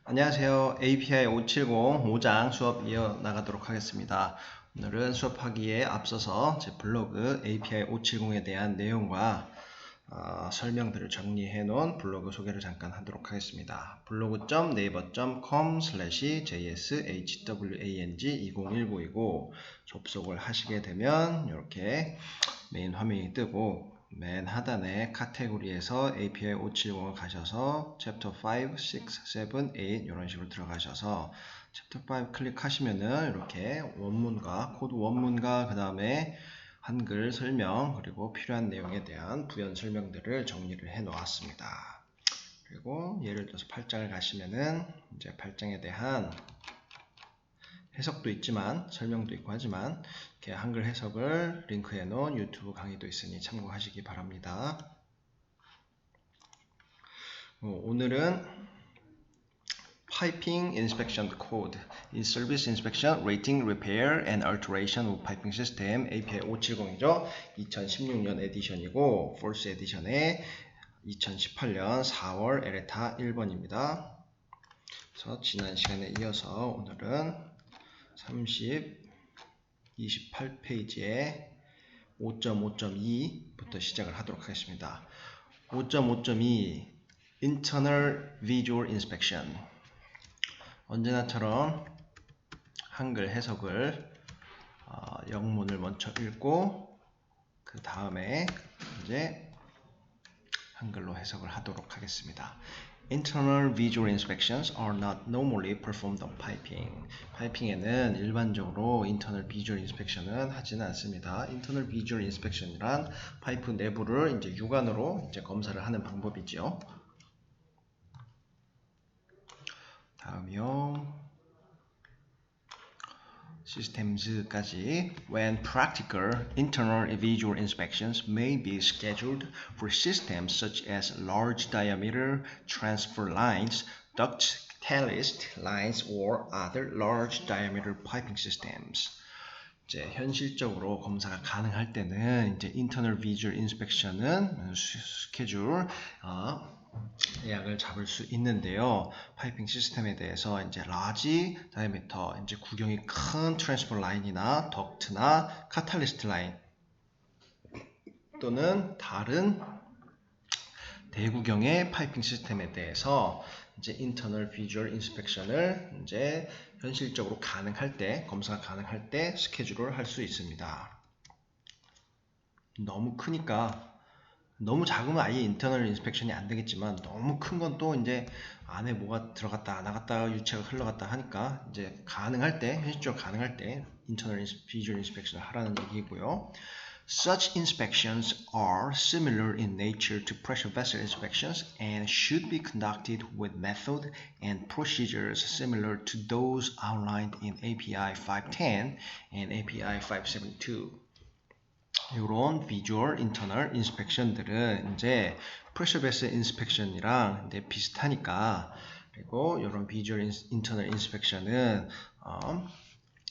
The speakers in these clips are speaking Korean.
안녕하세요. API 570 5장 수업 이어나가도록 하겠습니다. 오늘은 수업하기에 앞서서 제 블로그 API 570에 대한 내용과 설명들을 정리해 놓은 블로그 소개를 잠깐 하도록 하겠습니다. blog.naver.com/jshwang2019이고 접속을 하시게 되면 이렇게 메인 화면이 뜨고 맨 하단에 카테고리에서 API 570을 가셔서 챕터 5, 6, 7, 8 이런 식으로 들어가셔서 챕터 5 클릭하시면은 이렇게 원문과 코드 원문과 그 다음에 한글 설명 그리고 필요한 내용에 대한 부연 설명들을 정리를 해 놓았습니다. 그리고 예를 들어서 8장을 가시면은 이제 8장에 대한 해석도 있지만 설명도 있고 하지만 이렇게 한글 해석을 링크해 놓은 유튜브 강의도 있으니 참고하시기 바랍니다. 오늘은 Piping Inspection Code in Service Inspection, Rating, Repair and Alteration of Piping System API 570이죠. 2016년 에디션이고 Force 에디션의 2018년 4월 에레타 1번입니다. 그래서 지난 시간에 이어서 오늘은 28페이지에 5.5.2부터 시작을 하도록 하겠습니다. 5.5.2 Internal Visual Inspection. 언제나처럼 한글 해석을 영문을 먼저 읽고 그 다음에 이제 한글로 해석을 하도록 하겠습니다. Internal visual inspections are not normally performed on piping. 파이핑에는 일반적으로 internal visual inspection은 하지는 않습니다. Internal visual inspection이란 파이프 내부를 이제 육안으로 이제 검사를 하는 방법이죠. 다음이요. Systems까지. When practical, internal visual inspections may be scheduled for systems such as large diameter transfer lines, duct catalyst lines, or other large diameter piping systems. 이제 현실적으로 검사가 가능할 때는 이제 internal visual inspection은 스케줄 예약을 잡을 수 있는데요. 파이핑 시스템에 대해서 이제 라지 다이아미터, 이제 구경이 큰 트랜스퍼 라인이나 덕트나 카탈리스트 라인 또는 다른 대구경의 파이핑 시스템에 대해서 이제 인터널 비주얼 인스펙션을 이제 현실적으로 가능할 때, 검사가 가능할 때 스케줄을 할 수 있습니다. 너무 크니까 너무 작으면 아예 인터널 인스펙션이 안 되겠지만 너무 큰 건 또 이제 안에 뭐가 들어갔다 나갔다 유체가 흘러갔다 하니까 이제 가능할 때 현실적으로 가능할 때 인터널 비주얼 인스펙션을 하라는 얘기고요. Such inspections are similar in nature to pressure vessel inspections and should be conducted with method and procedures similar to those outlined in API 510 and API 572. 이런 비주얼 인터널 인스펙션들은 이제 프레셔 베슬 인스펙션이랑 이제 비슷하니까 그리고 이런 비주얼 인터널 인스펙션은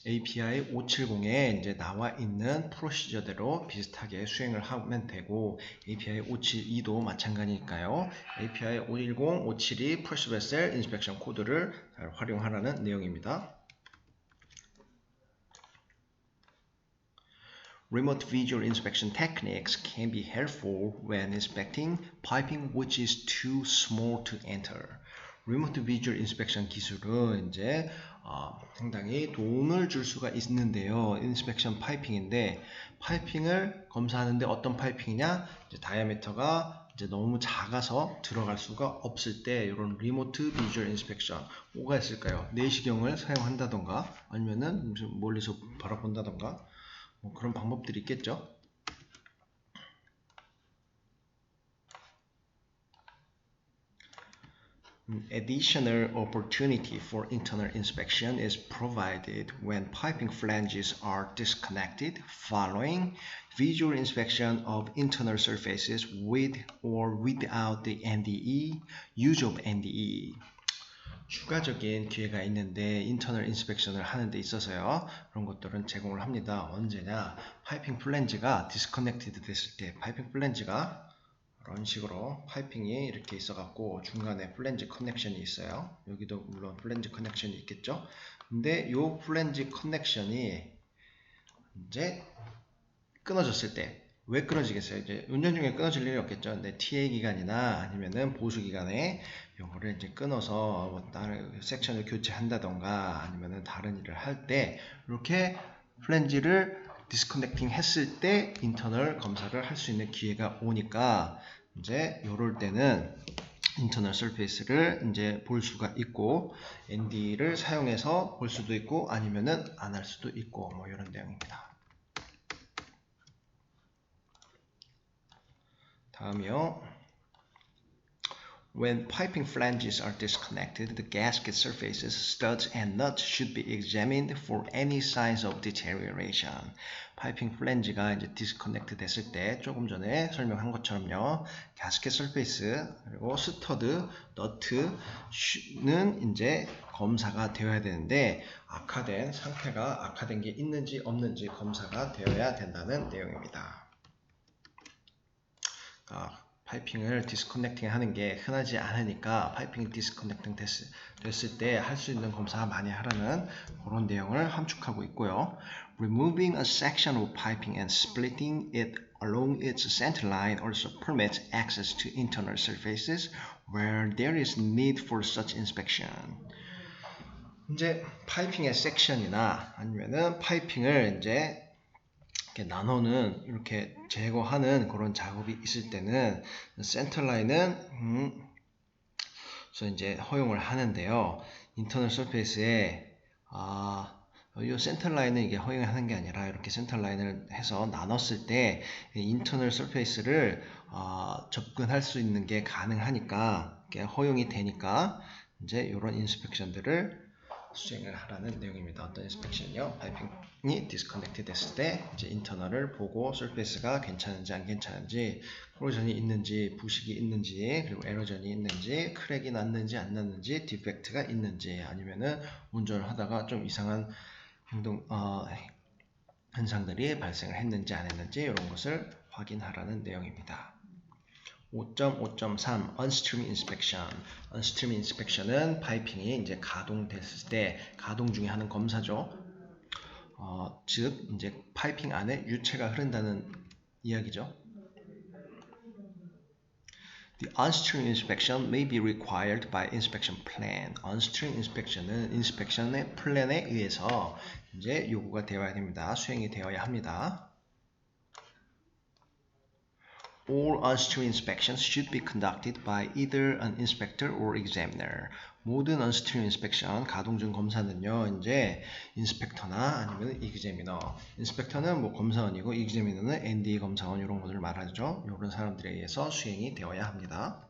API 570에 이제 나와 있는 프로시저대로 비슷하게 수행을 하면 되고 API 572도 마찬가지니까요. API 510, 572 프레셔 베슬 인스펙션 코드를 잘 활용하라는 내용입니다. Remote visual inspection techniques can be helpful when inspecting piping which is too small to enter. Remote visual inspection 기술은 이제 상당히 도움을 줄 수가 있는데요. inspection 파이핑인데 파이핑을 검사하는데 어떤 파이핑이냐? 이제 다이아미터가 이제 너무 작아서 들어갈 수가 없을 때 이런 리모트 비주얼 인스펙션 뭐가 있을까요? 내시경을 사용한다던가 아니면은 멀리서 바라본다던가 뭐 그런 방법들이 있겠죠. Additional opportunity for internal inspection is provided when piping flanges are disconnected following visual inspection of internal surfaces with or without the NDE, use of NDE. 추가적인 기회가 있는데 인터널 인스펙션을 하는 데 있어서요. 그런 것들은 제공을 합니다. 언제냐? 파이핑 플랜지가 디스커넥티드 됐을 때 파이핑 플랜지가 이런 식으로 파이핑이 이렇게 있어갖고 중간에 플랜지 커넥션이 있어요. 여기도 물론 플랜지 커넥션이 있겠죠. 근데 요 플랜지 커넥션이 이제 끊어졌을 때 왜 끊어지겠어요? 이제 운전 중에 끊어질 일이 없겠죠. 근데 TA 기간이나 아니면은 보수 기간에 요거를 이제 끊어서 뭐 다른 섹션을 교체한다던가 아니면은 다른 일을 할 때 이렇게 플랜지를 디스커넥팅 했을 때 인터널 검사를 할 수 있는 기회가 오니까 이제 요럴 때는 인터널 서페이스를 이제 볼 수가 있고 ND를 사용해서 볼 수도 있고 아니면은 안 할 수도 있고 뭐 이런 내용입니다. 다음이요. When piping flanges are disconnected, the gasket surfaces, studs, and nuts should be examined for any signs of deterioration. 파이핑 플랜지가 이제 디스커넥트 됐을 때 조금 전에 설명한 것처럼요. 가스켓 서페이스 그리고 스터드, 너트는 이제 검사가 되어야 되는데 상태가 악화된 게 있는지 없는지 검사가 되어야 된다는 내용입니다. 파이핑을 디스커넥팅 하는 게 흔하지 않으니까 파이핑 디스커넥팅 됐을 때 할 수 있는 검사 많이 하라는 그런 내용을 함축하고 있고요. Removing a section of piping and splitting it along its center line also permits access to internal surfaces where there is need for such inspection. 이제 파이핑의 섹션이나 아니면은 파이핑을 이제 나눠는 이렇게 제거하는 그런 작업이 있을 때는 센터 라인은 그래서 이제 허용을 하는데요. 인터널 서페이스에 이 센터 라인은 이게 허용하는 게 아니라 이렇게 센터 라인을 해서 나눴을 때 인터널 서페이스를 접근할 수 있는 게 가능하니까 허용이 되니까 이제 이런 인스펙션들을 수행을 하라는 내용입니다. 어떤 인스펙션이요? 파이핑이 디스커넥트 됐을 때 이제 인터널을 보고 서페이스가 괜찮은지 안 괜찮은지 코로전이 있는지 부식이 있는지 그리고 에러전이 있는지 크랙이 났는지 안 났는지 디펙트가 있는지 아니면은 운전을 하다가 좀 이상한 현상들이 발생을 했는지 안 했는지 이런 것을 확인하라는 내용입니다. 5.5.3 Unstream Inspection. Unstream Inspection은 파이핑이 이제 가동됐을 때 가동 중에 하는 검사죠. 즉 이제 파이핑 안에 유체가 흐른다는 이야기죠. The unstream inspection may be required by inspection plan. Unstream inspection은 인스펙션의 플랜에 의해서 이제 요구가 되어야 됩니다. 수행이 되어야 합니다. All unstream inspections should be conducted by either an inspector or examiner. 모든 unstream inspection 가동 중 검사는요, 이제 인스펙터나 아니면 examiner. 인스펙터는 뭐 검사원이고 examiner는 NDE 검사원 이런 것을 말하죠. 이런 사람들에 의해서 수행이 되어야 합니다.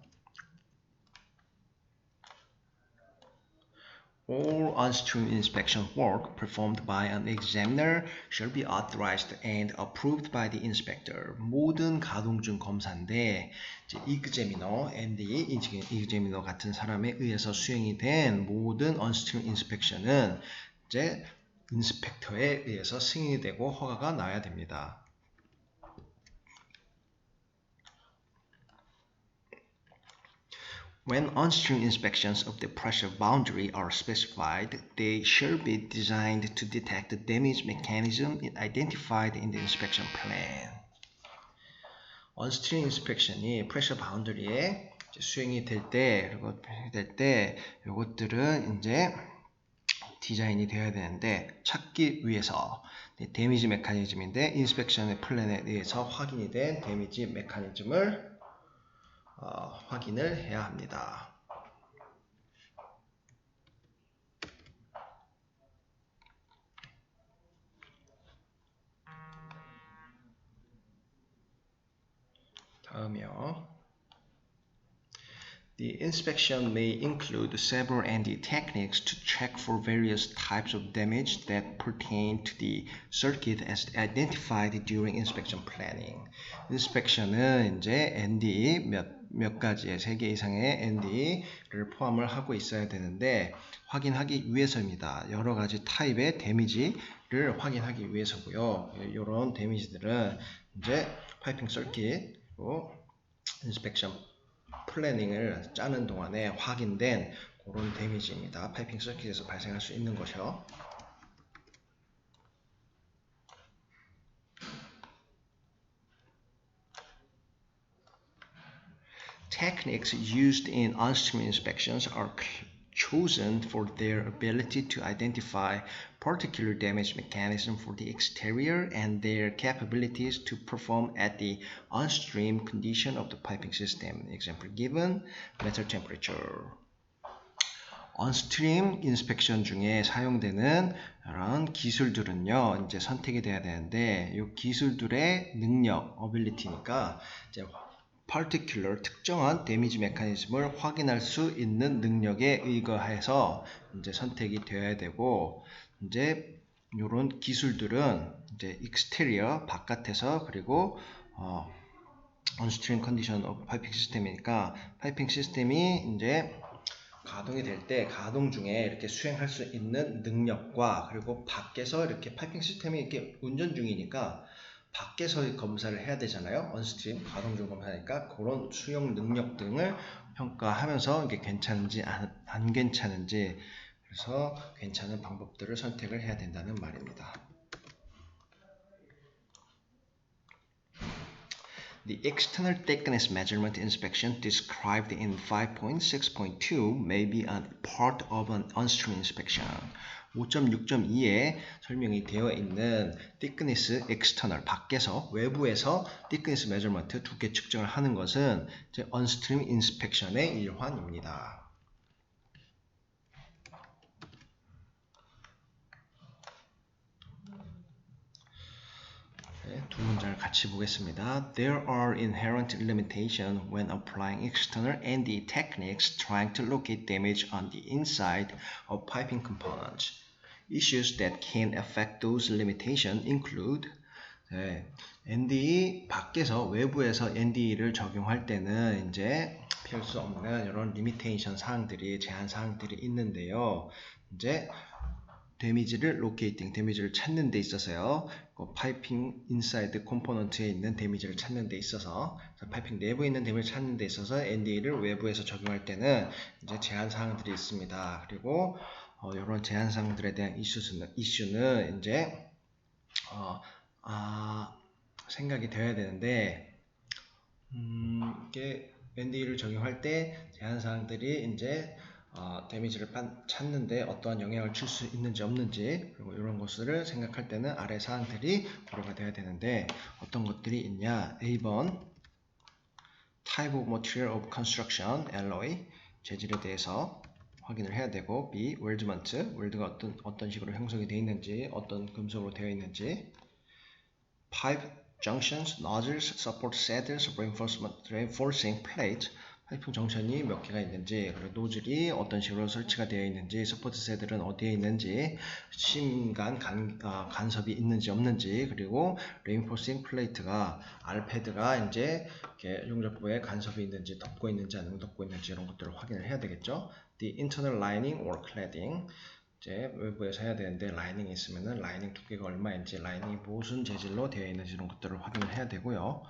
All unstream inspection work performed by an examiner shall be authorized and approved by the inspector. 모든 가동 중 검사인데 이제 examiner, NDE, examiner 같은 사람에 의해서 수행이 된 모든 unstream inspection은 이제 인스펙터에 의해서 승인이 되고 허가가 나야 됩니다. When unstream inspections of the pressure boundary are specified, they shall be designed to detect the damage mechanism identified in the inspection plan. Unstream inspection이 pressure boundary에 수행이 될 때, 이것들은 이제 디자인이 되어야 되는데 찾기 위해서 데미지 메커니즘인데 인스펙션의 플랜에 의해서 확인이 된 데미지 메커니즘을 확인을 해야 합니다. 다음이요. The inspection may include several ND techniques to check for various types of damage that pertain to the circuit as identified during inspection planning. 인스펙션은 이제 ND 몇 가지의 3개 이상의 ND를 포함을 하고 있어야 되는데 확인하기 위해서입니다. 여러 가지 타입의 데미지를 확인하기 위해서고요. 이런 데미지들은 이제 파이핑 서킷 그리고 인스펙션 플래닝을 짜는 동안에 확인된 그런 데미지입니다. 파이핑 서킷에서 발생할 수 있는 것이요. Techniques used in on-stream inspections are chosen for their ability to identify particular damage mechanism for the exterior and their capabilities to perform at the on-stream condition of the piping system. Example given, metal temperature. on-stream 인스펙션 중에 사용되는 이런 기술들은요, 이제 선택이 돼야 되는데, 이 기술들의 능력, ability니까 이제 particular 특정한 데미지 메커니즘을 확인할 수 있는 능력에 의거해서 이제 선택이 되어야 되고, 이제 이런 기술들은 이제 exterior 바깥에서 그리고 on-stream condition of piping system이니까 파이핑 시스템이 이제 가동이 될 때 가동 중에 이렇게 수행할 수 있는 능력과 그리고 밖에서 이렇게 파이핑 시스템이 이렇게 운전 중이니까 밖에서 검사를 해야 되잖아요. 언스트림 가동 중 검사하니까 그런 수용 능력 등을 평가하면서 이게 괜찮은지 안 괜찮은지 그래서 괜찮은 방법들을 선택을 해야 된다는 말입니다. The external thickness measurement inspection described in 5.6.2 may be a part of an on-stream inspection. 5.6.2에 설명이 되어 있는 thickness external 밖에서 외부에서 thickness measurement 두께 측정을 하는 것은 이제 on-stream inspection의 일환입니다. 두 문장을 같이 보겠습니다. There are inherent limitations when applying external NDE techniques trying to locate damage on the inside of piping components. Issues that can affect those limitations include NDE 밖에서 외부에서 NDE를 적용할 때는 이제 피할 수 없는 이런 리미테이션 사항들이 제한 사항들이 있는데요. 이제 데미지를 로케이팅, 데미지를 찾는 데 있어서요. 파이핑 인사이드 컴포넌트에 있는 데미지를 찾는 데 있어서 파이핑 내부에 있는 데미지를 찾는 데 있어서 NDE를 외부에서 적용할 때는 이제 제한 사항들이 있습니다. 그리고 이런 제한 사항들에 대한 이슈는 이제 생각이 되어야 되는데 이게 NDE를 적용할 때 제한 사항들이 이제 데미지를 찾는데 어떠한 영향을 줄 수 있는지 없는지 그리고 이런 것들을 생각할 때는 아래 사항들이 고려가 돼야 되는데 어떤 것들이 있냐. A번 Type of Material of Construction, alloy, 재질에 대해서 확인을 해야 되고 B. 웰드가 어떤 식으로 형성이 되어 있는지 어떤 금속으로 되어 있는지 Pipe Junctions, Nozzles, Support Saddles, Reinforcing Plate 파이프 정션이 몇 개가 있는지 그리고 노즐이 어떤 식으로 설치가 되어 있는지 서포트 세들은 어디에 있는지 심간 간섭이 있는지 없는지 그리고 레인포싱 플레이트가 알패드가 이제 이렇게 용접부에 간섭이 있는지 덮고 있는지 아니면 덮고 있는지 이런 것들을 확인을 해야 되겠죠. The internal lining or cladding 이제 외부에서 해야 되는데 라이닝이 있으면은 라이닝 두께가 얼마인지 라이닝이 무슨 재질로 되어 있는지 이런 것들을 확인을 해야 되고요.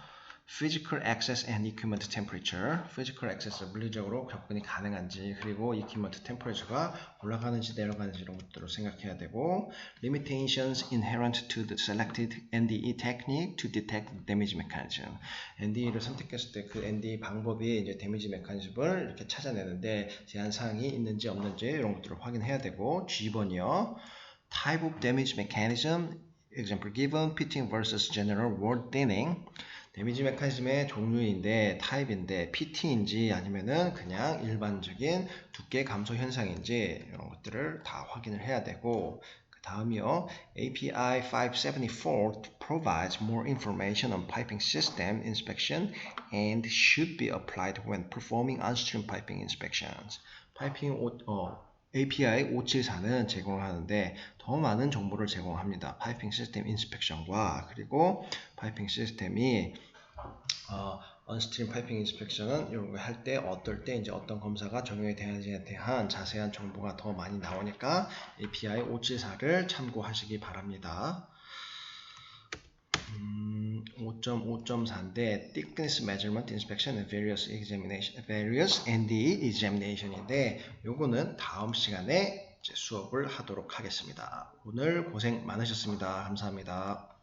Physical access and equipment temperature. Physical access, 물리적으로 접근이 가능한지 그리고 equipment temperature가 올라가는지 내려가는지 이런 것들을 생각해야 되고 Limitations inherent to the selected NDE technique to detect damage mechanism. NDE를 선택했을 때 그 NDE 방법이 이제 데미지 메커니즘을 이렇게 찾아내는데 제한 사항이 있는지 없는지 이런 것들을 확인해야 되고 G번이요. Type of damage mechanism. Example given, pitting versus general wall thinning. 데미지 메커니즘의 종류인데 타입인데 PT인지 아니면은 그냥 일반적인 두께 감소 현상인지 이런 것들을 다 확인을 해야 되고 그 다음이요. API 574 provides more information on piping system inspection and should be applied when performing on-stream piping inspections. API 574는 제공을 하는데 더 많은 정보를 제공합니다. 파이핑 시스템 인스펙션과 그리고 파이핑 시스템이 언스트림 파이핑 인스펙션은 이런 거 할 때 어떨 때 이제 어떤 검사가 적용이 되는지에 대한 자세한 정보가 더 많이 나오니까 API 574를 참고하시기 바랍니다. 5.4인데 thickness measurement inspection and various and examination인데 요거는 다음 시간에 이제 수업을 하도록 하겠습니다. 오늘 고생 많으셨습니다. 감사합니다.